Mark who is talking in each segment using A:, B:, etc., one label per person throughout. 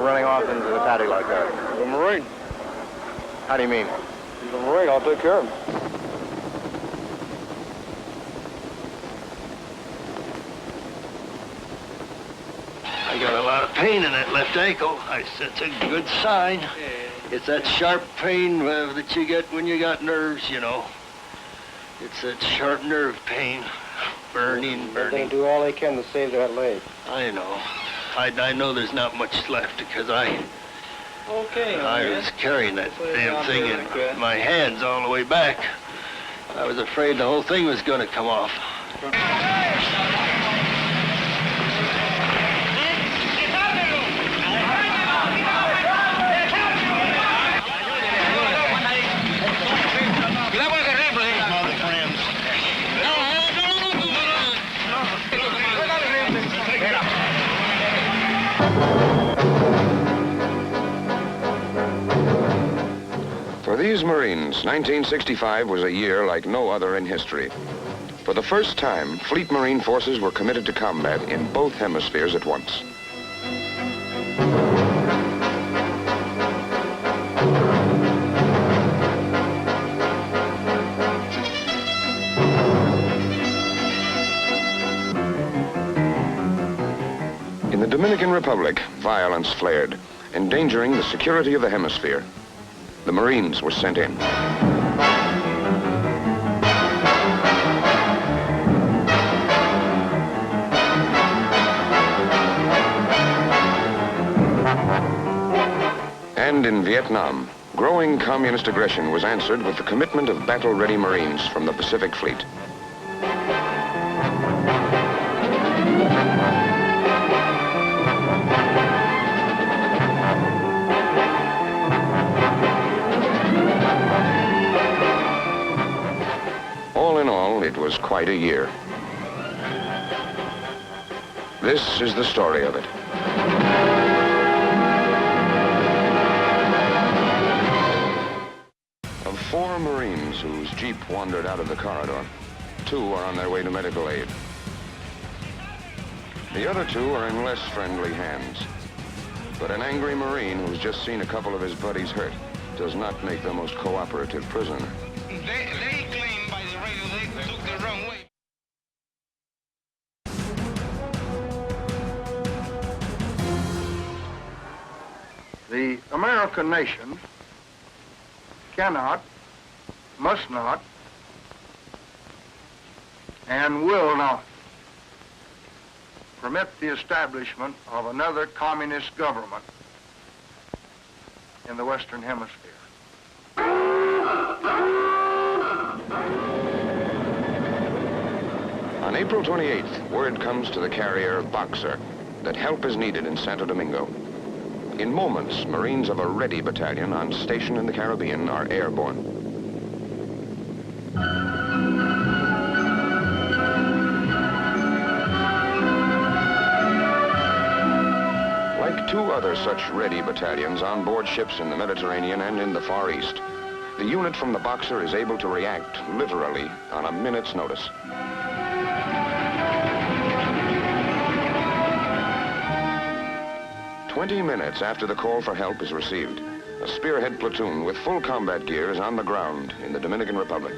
A: running off into the paddock like that?
B: The Marine.
A: How do you mean?
B: He's a Marine. I'll take care of him.
C: I got a lot of pain in that left ankle. That's a good sign. It's that sharp pain that you get when you got nerves, you know. It's that sharp nerve pain. Burning.
A: They do all they can to save that leg.
C: I know. I know there's not much left because I was carrying that damn thing in my hands all the way back. I was afraid the whole thing was going to come off.
D: For these Marines, 1965 was a year like no other in history. For the first time, Fleet Marine forces were committed to combat in both hemispheres at once. In the Dominican Republic, violence flared, endangering the security of the hemisphere. The Marines were sent in. And in Vietnam, growing communist aggression was answered with the commitment of battle-ready Marines from the Pacific Fleet. All in all, it was quite a year. This is the story of it. Of 4 Marines whose Jeep wandered out of the corridor, 2 are on their way to medical aid. The other 2 are in less friendly hands. But an angry Marine who's just seen a couple of his buddies hurt does not make the most cooperative prisoner.
E: They claim by the radio they took the wrong way.
B: The American nation cannot, must not, and will not permit the establishment of another communist government in the Western Hemisphere.
D: On April 28th, word comes to the carrier Boxer that help is needed in Santo Domingo. In moments, Marines of a ready battalion on station in the Caribbean are airborne. Like 2 other such ready battalions on board ships in the Mediterranean and in the Far East, the unit from the Boxer is able to react literally on a minute's notice. "20 minutes after the call for help is received, a spearhead platoon with full combat gear is on the ground in the Dominican Republic.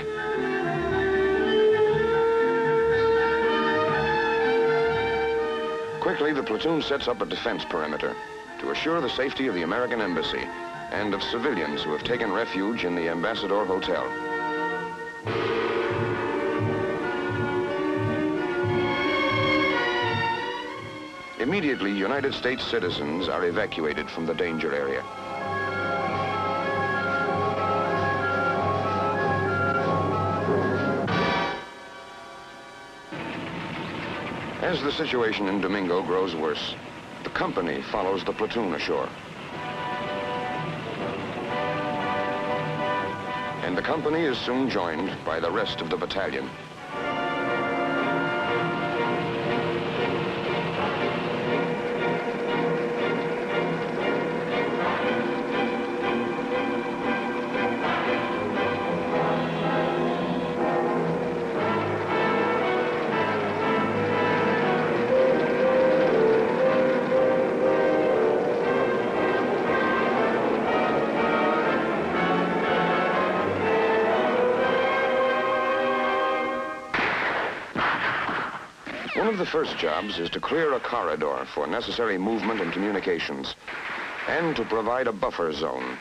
D: Quickly, the platoon sets up a defense perimeter to assure the safety of the American embassy and of civilians who have taken refuge in the Ambassador Hotel. Immediately, United States citizens are evacuated from the danger area. As the situation in Domingo grows worse, the company follows the platoon ashore. And the company is soon joined by the rest of the battalion. of the first jobs is to clear a corridor for necessary movement and communications, and to provide a buffer zone,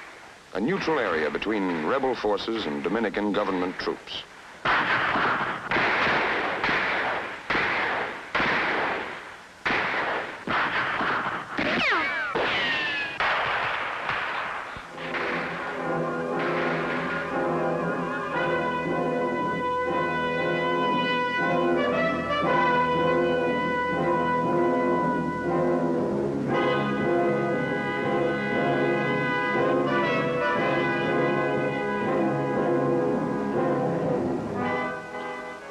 D: a neutral area between rebel forces and Dominican government troops.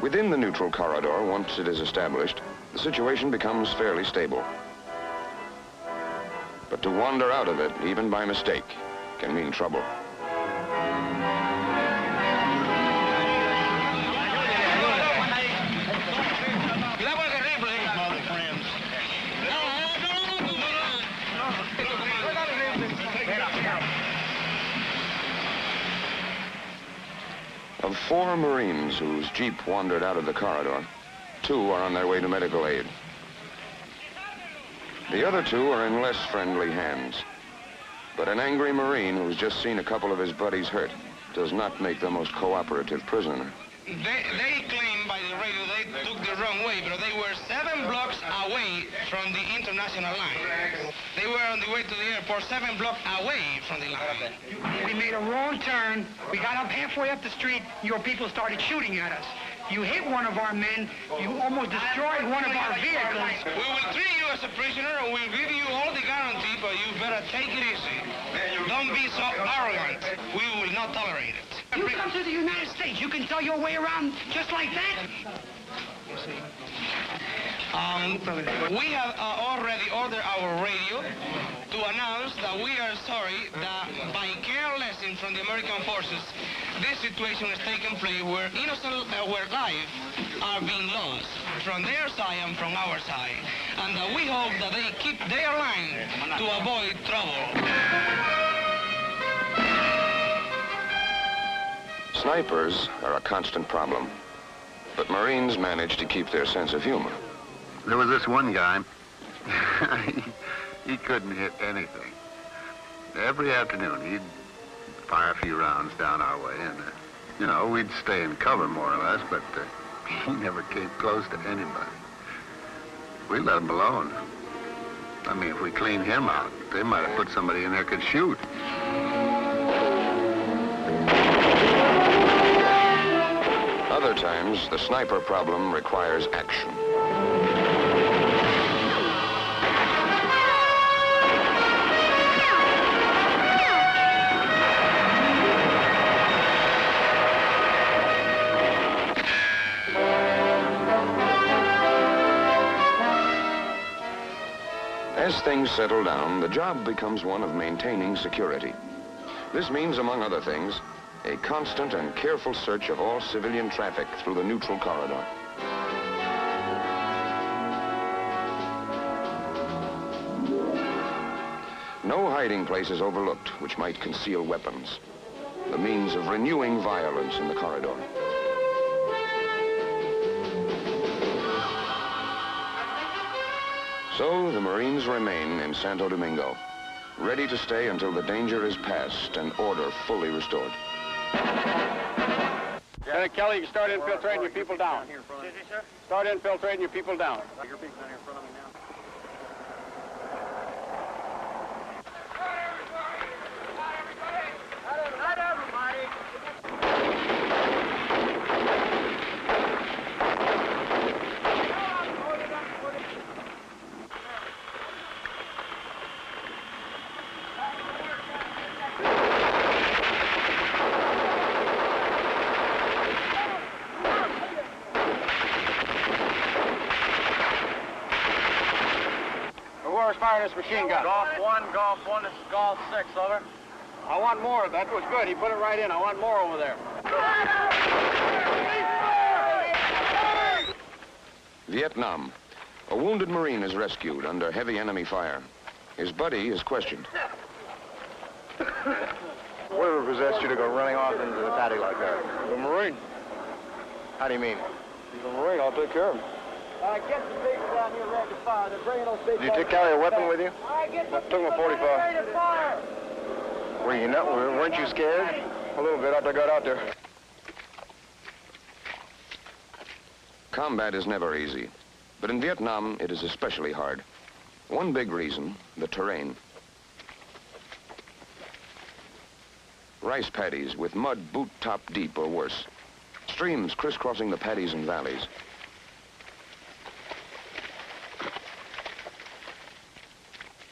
D: Within the neutral corridor, once it is established, the situation becomes fairly stable. But to wander out of it, even by mistake, can mean trouble. Of 4 Marines whose Jeep wandered out of the corridor, 2 are on their way to medical aid. The other 2 are in less friendly hands. But an angry Marine who's just seen a couple of his buddies hurt does not make the most cooperative prisoner.
E: They claim by the radio they took the wrong way, but they were 7 blocks away from the international line. They were on the way to the airport 7 blocks away from the line.
F: We made a wrong turn. We got up halfway up the street. Your people started shooting at us. You hit one of our men. You almost destroyed one of our vehicles.
E: We will treat you as a prisoner and we'll give you all the guarantee, but you better take it easy. Don't be so arrogant. We will not tolerate it.
F: You come to the United States. You can tell your way around just like that.
E: We have already ordered our radio to announce that we are sorry that by carelessness from the American forces, this situation has taken place where innocent, where lives are being lost from their side and from our side, and that we hope that they keep their line to avoid trouble.
D: Snipers are a constant problem, but Marines manage to keep their sense of humor.
B: There was this one guy, he couldn't hit anything. Every afternoon, he'd fire a few rounds down our way, and, you know, we'd stay in cover more or less, but he never came close to anybody. We let him alone. I mean, if we cleaned him out, they might have put somebody in there who could shoot.
D: Other times, the sniper problem requires action. As things settle down, the job becomes one of maintaining security. This means, among other things, a constant and careful search of all civilian traffic through the neutral corridor. No hiding place is overlooked which might conceal weapons, the means of renewing violence in the corridor. So the Marines remain in Santo Domingo, ready to stay until the danger is past and order fully restored.
A: Lieutenant Kelly, you start infiltrating your people down. Start infiltrating your people down. Fire this machine gun.
G: Golf 1, this is Golf 6, over.
A: I want more. That was good. He put it right in. I want more over there.
D: Vietnam. A wounded Marine is rescued under heavy enemy fire. His buddy is questioned.
A: Whatever possessed you to go running off into the paddy like that?
B: The Marine.
A: How do you mean?
B: He's a Marine. I'll take care of him.
G: Get the people down here ready to fire. They're bringing those big...
A: You did carry a weapon with you?
G: Took my 45. Ready to fire.
A: Weren't you scared? A little bit after I got out there.
D: Combat is never easy, but in Vietnam, it is especially hard. One big reason, the terrain. Rice paddies with mud boot-top deep or worse. Streams crisscrossing the paddies and valleys.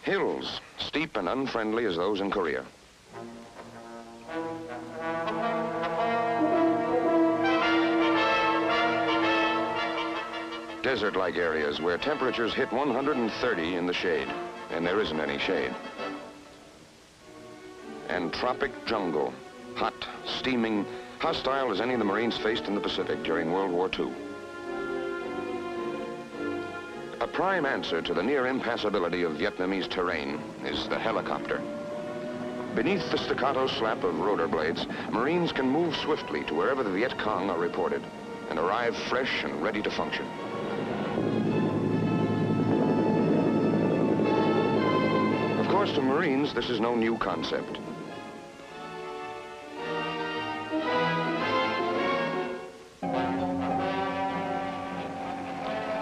D: Hills, steep and unfriendly as those in Korea. Desert-like areas where temperatures hit 130 in the shade, and there isn't any shade. And tropic jungle, hot, steaming, hostile as any the Marines faced in the Pacific during World War II. A prime answer to the near impassability of Vietnamese terrain is the helicopter. Beneath the staccato slap of rotor blades, Marines can move swiftly to wherever the Viet Cong are reported and arrive fresh and ready to function. Of course, to Marines, this is no new concept.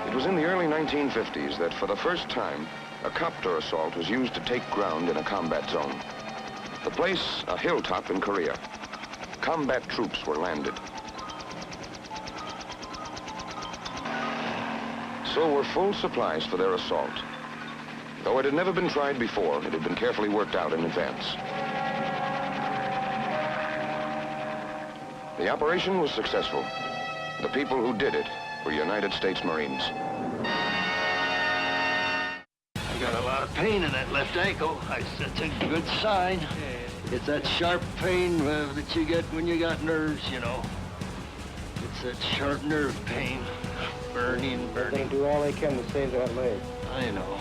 D: It was in the early 1950s that for the first time, a copter assault was used to take ground in a combat zone. The place, a hilltop in Korea. Combat troops were landed. So were full supplies for their assault. Though it had never been tried before, it had been carefully worked out in advance. The operation was successful. The people who did it were United States Marines.
C: I got a lot of pain in that left ankle. That's a good sign. It's that sharp pain that you get when you got nerves, you know. It's that sharp nerve pain. Burning.
G: They do all they can to save that leg.
C: I know.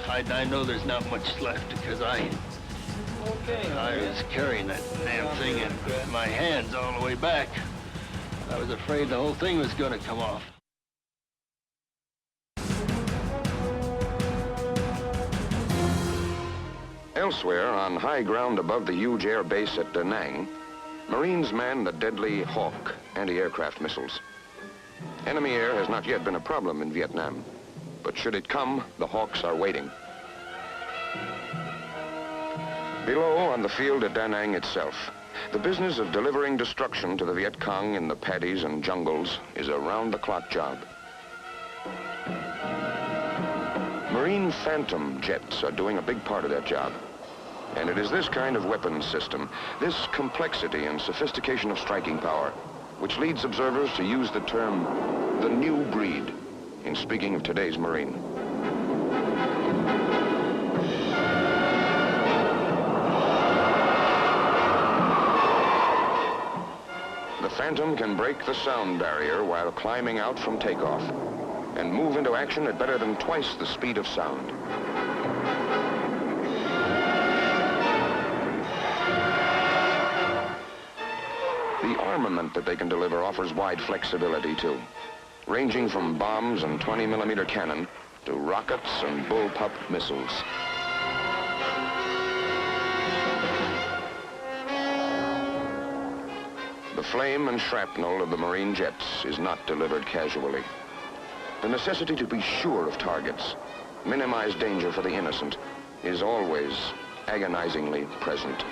C: I know there's not much left because I was carrying that damn thing in my hands all the way back. I was afraid the whole thing was going to come off.
D: Elsewhere, on high ground above the huge air base at Da Nang, Marines man the deadly Hawk anti-aircraft missiles. Enemy air has not yet been a problem in Vietnam, but should it come, the Hawks are waiting. Below, on the field at Da Nang itself, the business of delivering destruction to the Viet Cong in the paddies and jungles is a round-the-clock job. Marine Phantom jets are doing a big part of that job. And it is this kind of weapons system, this complexity and sophistication of striking power, which leads observers to use the term, the new breed, in speaking of today's Marine. The Phantom can break the sound barrier while climbing out from takeoff and move into action at better than twice the speed of sound. The armament that they can deliver offers wide flexibility, too, ranging from bombs and 20mm cannon to rockets and bullpup missiles. The flame and shrapnel of the Marine jets is not delivered casually. The necessity to be sure of targets, minimize danger for the innocent, is always agonizingly present.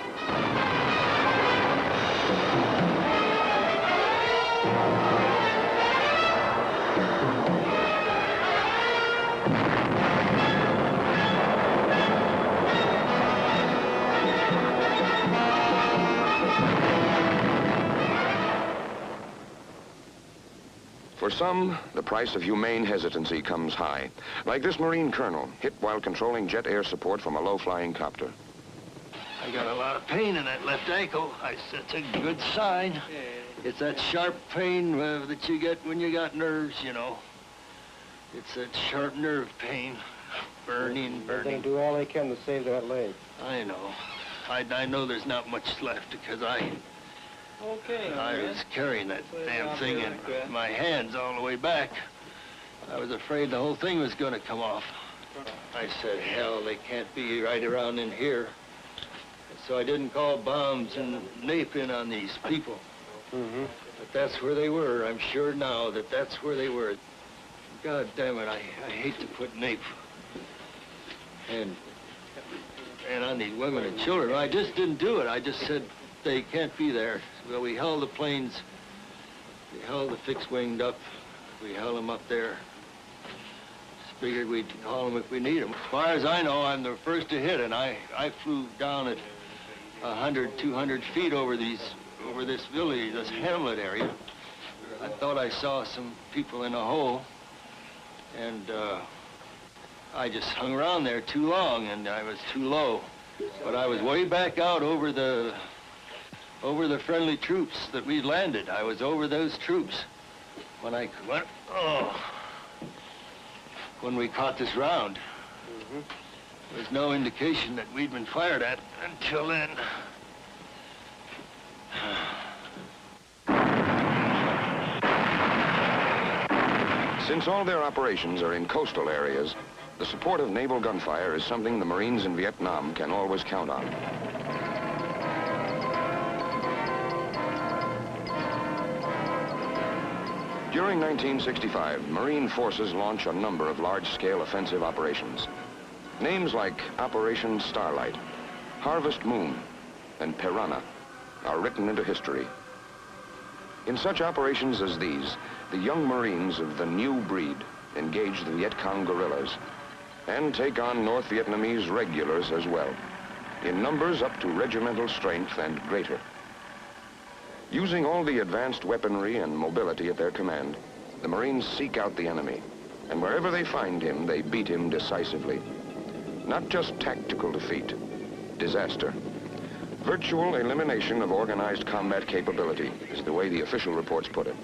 D: For some, the price of humane hesitancy comes high, like this Marine colonel, hit while controlling jet air support from a low-flying copter.
C: I got a lot of pain in that left ankle. That's a good sign. It's that sharp pain that you get when you got nerves, you know. It's that sharp nerve pain. Burning.
G: They do all they can to save that leg.
C: I know. I know there's not much left because I was carrying that damn thing in my hands all the way back. I was afraid the whole thing was going to come off. I said, hell, they can't be right around in here. So I didn't call bombs and nape in on these people. But that's where they were. I'm sure now that that's where they were. God damn it, I hate to put nape. And on these women and children. I just didn't do it. I just said, they can't be there. Well, we held the planes. We held the fixed-winged up. We held them up there. Just figured we'd call them if we need them. As far as I know, I'm the first to hit, and I flew down at 100, 200 feet over this village, this hamlet area. I thought I saw some people in a hole, and I just hung around there too long, and I was too low. But I was way back out over the friendly troops that we'd landed. I was over those troops when we caught this round. There was no indication that we'd been fired at until then.
D: Since all their operations are in coastal areas, the support of naval gunfire is something the Marines in Vietnam can always count on. During 1965, Marine forces launch a number of large-scale offensive operations. Names like Operation Starlight, Harvest Moon, and Piranha are written into history. In such operations as these, the young Marines of the new breed engage the Viet Cong guerrillas and take on North Vietnamese regulars as well, in numbers up to regimental strength and greater. Using all the advanced weaponry and mobility at their command, the Marines seek out the enemy, and wherever they find him, they beat him decisively. Not just tactical defeat, disaster. Virtual elimination of organized combat capability is the way the official reports put it.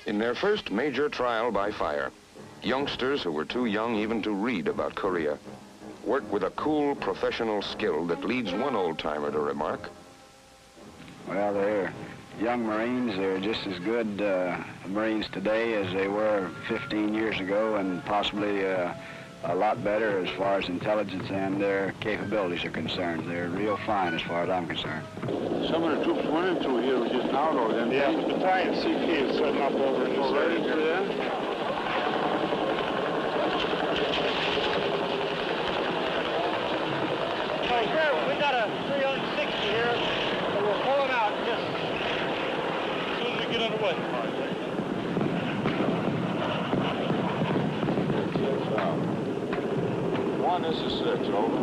D: In their first major trial by fire, youngsters who were too young even to read about Korea work with a cool professional skill that leads one old-timer to remark,
H: well, they're young Marines. They're just as good Marines today as they were 15 years ago, and possibly a lot better as far as intelligence and their capabilities are concerned. They're real fine as far as I'm concerned.
A: Some of the troops went into here just now, though. Then yeah, the battalion CP is setting up over in this area.
G: Right here, we got a 360 here, and we're pulling out just as soon as we get underway.
A: This is 6, over.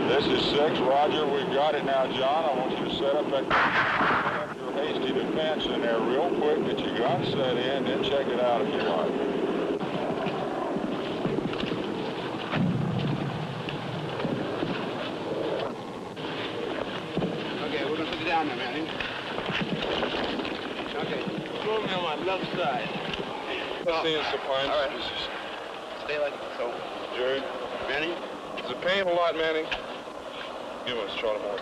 A: This is 6, roger, we've got it now, John. I want you to set up your hasty defense in there real quick, get your gun set in, then check it out if you like.
G: Okay, we're gonna put it down there, man. Okay, throw me on my left side.
A: Seeing some pine.
G: All right. Stay like so.
A: Jerry?
G: Manny?
A: Is it paying a lot, Manny? Give us a shot of more.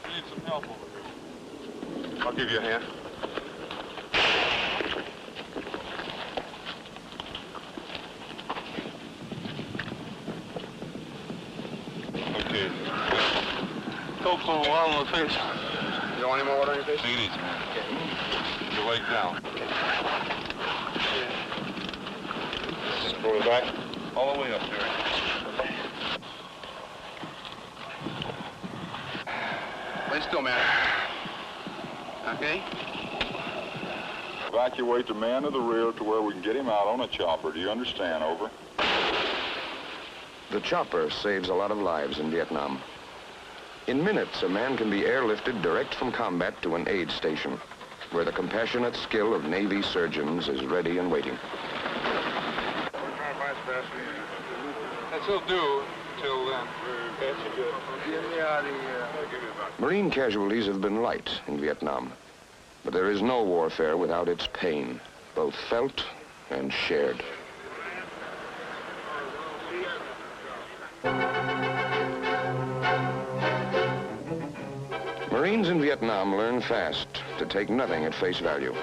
A: Need some help over here. I'll give you a hand. Okay.
G: Coke on the wall on the face.
A: You don't want any more water on your face? Take it easy, man. Okay. Your leg down. Go to the back? All the way up there.
B: Stand still, man. Okay.
A: Evacuate the man to the rear to where we can get him out on a chopper. Do you understand? Over.
D: The chopper saves a lot of lives in Vietnam. In minutes, a man can be airlifted direct from combat to an aid station, where the compassionate skill of Navy surgeons is ready and waiting.
B: That'll do till then.
D: Marine casualties have been light in Vietnam, but there is no warfare without its pain, both felt and shared. Marines in Vietnam learn fast to take nothing at face value.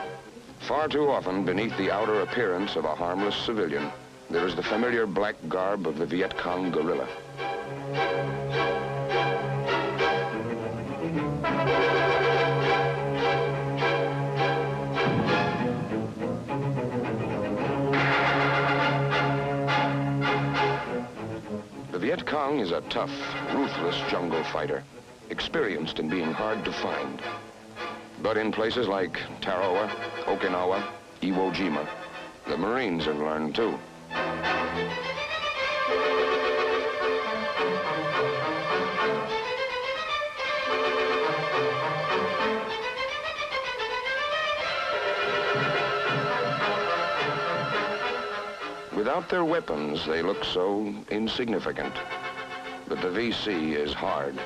D: Far too often, beneath the outer appearance of a harmless civilian, there is the familiar black garb of the Viet Cong guerrilla. The Viet Cong is a tough, ruthless jungle fighter, experienced in being hard to find. But in places like Tarawa, Okinawa, Iwo Jima, the Marines have learned too. Without their weapons, they look so insignificant. But the VC is hard.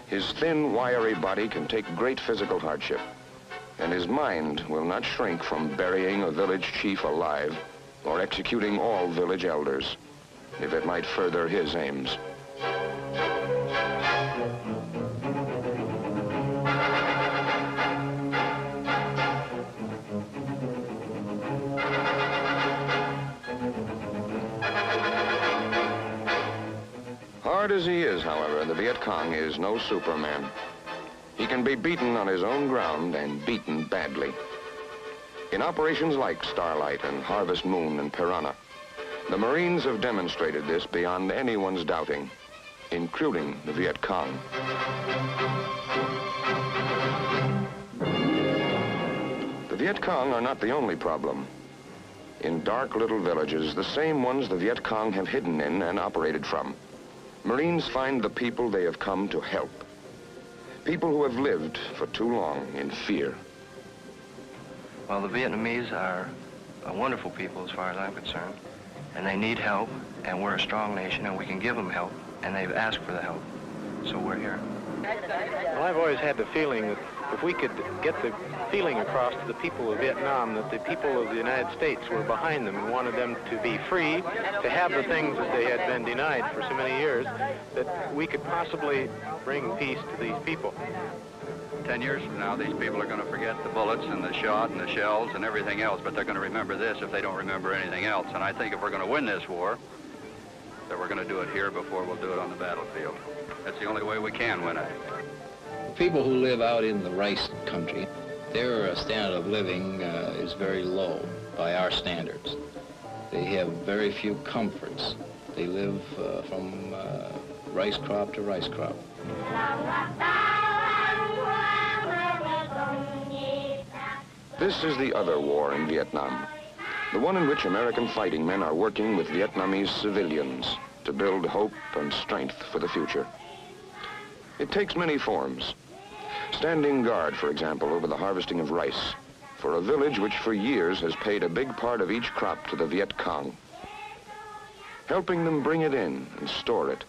D: His thin, wiry body can take great physical hardship, and his mind will not shrink from burying a village chief alive or executing all village elders, if it might further his aims. Hard as he is, however, the Viet Cong is no Superman. He can be beaten on his own ground and beaten badly. In operations like Starlight and Harvest Moon and Piranha, the Marines have demonstrated this beyond anyone's doubting, including the Viet Cong. The Viet Cong are not the only problem. In dark little villages, the same ones the Viet Cong have hidden in and operated from, Marines find the people they have come to help. People who have lived for too long in fear.
I: Well, the Vietnamese are a wonderful people as far as I'm concerned, and they need help, and we're a strong nation, and we can give them help, and they've asked for the help, so we're here.
J: Well, I've always had the feeling that if we could get the feeling across to the people of Vietnam that the people of the United States were behind them and wanted them to be free, to have the things that they had been denied for so many years, that we could possibly bring peace to these people.
B: 10 years from now, these people are going to forget the bullets and the shot and the shells and everything else, but they're going to remember this if they don't remember anything else. And I think if we're going to win this war, that we're going to do it here before we'll do it on the battlefield. That's the only way we can win it.
K: People who live out in the rice country, their standard of living is very low by our standards. They have very few comforts. They live from rice crop to rice crop.
D: This is the other war in Vietnam, the one in which American fighting men are working with Vietnamese civilians to build hope and strength for the future. It takes many forms. Standing guard, for example, over the harvesting of rice for a village which for years has paid a big part of each crop to the Viet Cong. Helping them bring it in and store it,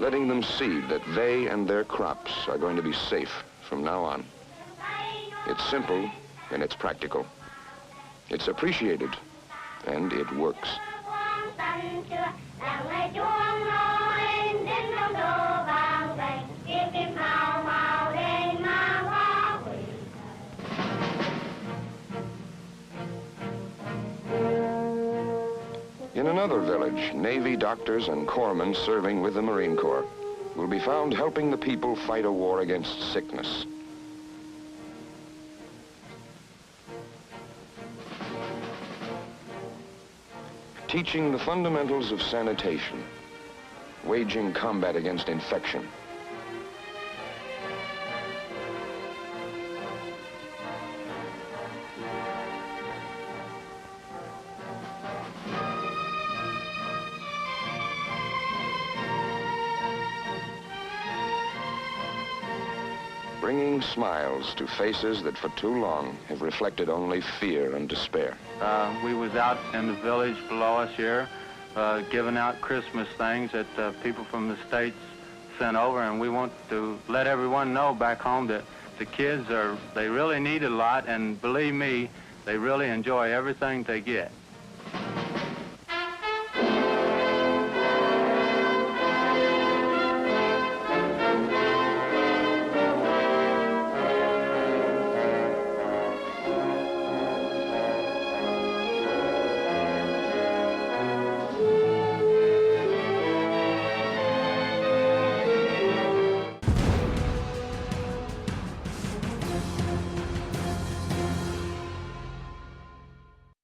D: letting them see that they and their crops are going to be safe from now on. It's simple and it's practical. It's appreciated and it works. In another village, Navy doctors and corpsmen serving with the Marine Corps will be found helping the people fight a war against sickness. Teaching the fundamentals of sanitation, waging combat against infection. bringing smiles to faces that for too long have reflected only fear and despair.
L: We was out in the village below us here, giving out Christmas things that people from the States sent over, and we want to let everyone know back home that the kids they really need a lot, and believe me, they really enjoy everything they get.